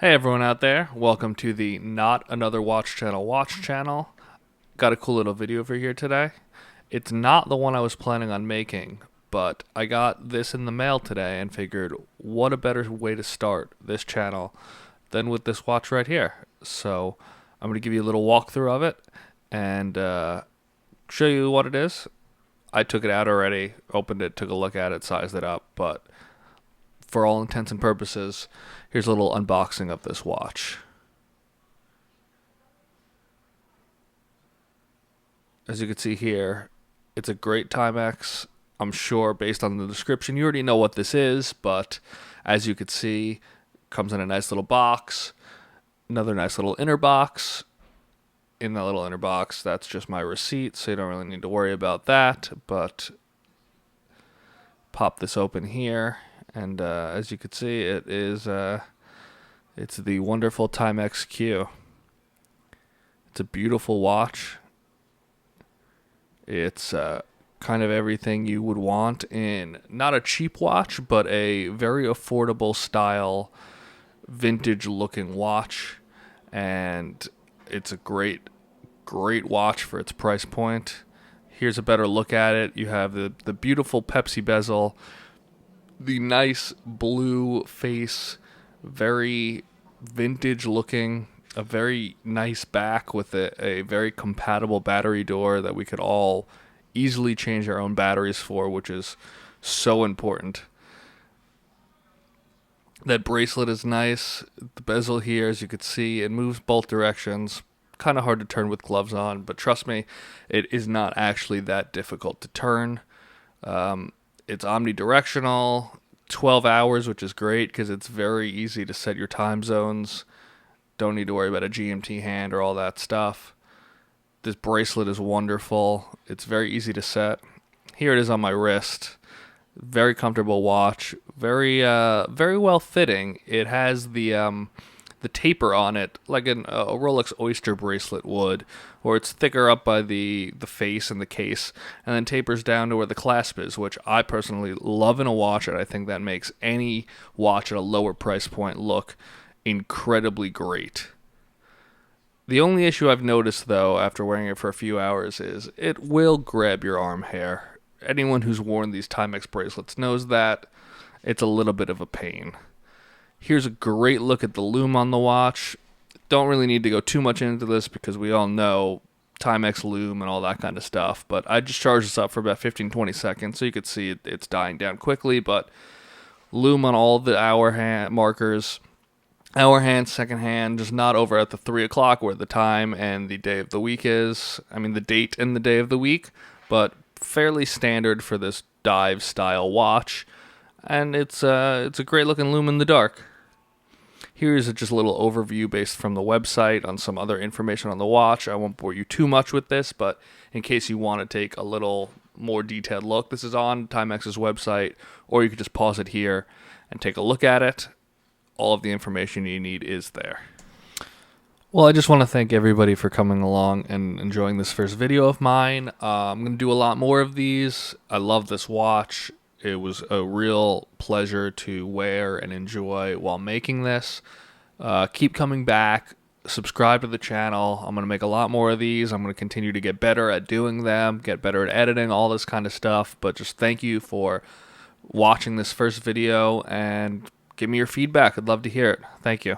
Hey everyone out there, welcome to the Not Another Watch channel. Got a cool little video for here today. It's not the one I was planning on making, but I got this in the mail today and figured what a better way to start this channel than with this watch right here. So I'm going to give you a little walkthrough of it and show you what it is. I took it out already, opened it, took a look at it, sized it up, but for all intents and purposes, here's a little unboxing of this watch. As you can see here, it's a great Timex. I'm sure based on the description you already know what this is, but as you can see, it comes in a nice little box, another nice little inner box. In that little inner box, that's just my receipt, so you don't really need to worry about that, but pop this open here. And as you can see, it's the wonderful Timex Q. It's a beautiful watch. It's kind of everything you would want in not a cheap watch, but a very affordable style, vintage looking watch. And it's a great watch for its price point. Here's a better look at it. You have the beautiful Pepsi bezel, the nice blue face, very vintage looking, a very nice back with a very compatible battery door that we could all easily change our own batteries for, which is so important. That bracelet is nice. The bezel here, as you can see, it moves both directions. Kind of hard to turn with gloves on, but trust me, it is not actually that difficult to turn. It's omnidirectional, 12 hours, which is great because it's very easy to set your time zones. Don't need to worry about a GMT hand or all that stuff. This bracelet is wonderful. It's very easy to set. Here it is on my wrist. Very comfortable watch. Very well fitting. It has the taper on it, like a Rolex Oyster bracelet would, or it's thicker up by the face and the case, and then tapers down to where the clasp is, which I personally love in a watch, and I think that makes any watch at a lower price point look incredibly great. The only issue I've noticed, though, after wearing it for a few hours is it will grab your arm hair. Anyone who's worn these Timex bracelets knows that. It's a little bit of a pain. Here's a great look at the Lume on the watch. Don't really need to go too much into this because we all know Timex Lume and all that kind of stuff. But I just charged this up for about 15-20 seconds so you could see it's dying down quickly. But Lume on all the hour hand markers. Hour hand, second hand, just not over at the 3 o'clock where the time and the day of the week is. I mean the date and the day of the week. But fairly standard for this dive style watch. And it's a great looking Lume in the dark. Here's just a little overview based from the website on some other information on the watch. I won't bore you too much with this, but in case you want to take a little more detailed look, this is on Timex's website, or you could just pause it here and take a look at it. All of the information you need is there. Well, I just want to thank everybody for coming along and enjoying this first video of mine. I'm going to do a lot more of these. I love this watch. It was a real pleasure to wear and enjoy while making this. Keep coming back. Subscribe to the channel. I'm going to make a lot more of these. I'm going to continue to get better at doing them, get better at editing, all this kind of stuff. But just thank you for watching this first video and give me your feedback. I'd love to hear it. Thank you.